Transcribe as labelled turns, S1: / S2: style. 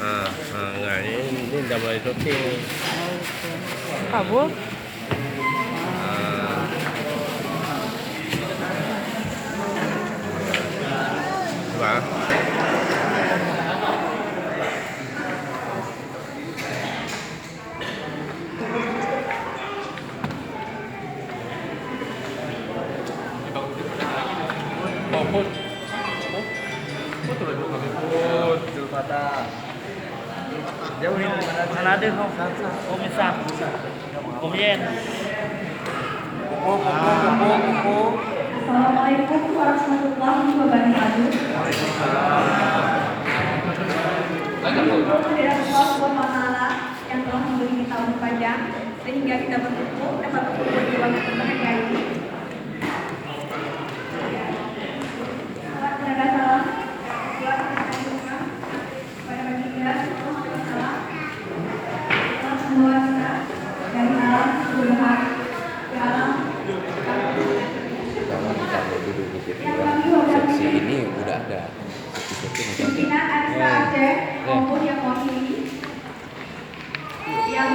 S1: Enggak, ini udah mulai syuting.
S2: Oke. Kabur.
S1: Ah, Wah.
S2: Mana ada không? Om Isak. Om Yen.
S3: Assalamualaikum warahmatullahi wabarakatuh. Syukur kepada Allah Subhanahu wa Ta'ala yang telah memberi kita umur panjang sehingga kita dapat berkumpul di waktu berbahagia ini. Salam tenaga salam buat kita pada baginda Rasulullah SAW semua kita dari alam Tuhan ke alam
S4: Kalau duduk di situ seksi ini udah ada, seksi udah ada.
S3: pimpinan Anis Aceh maupun yang mewakili yang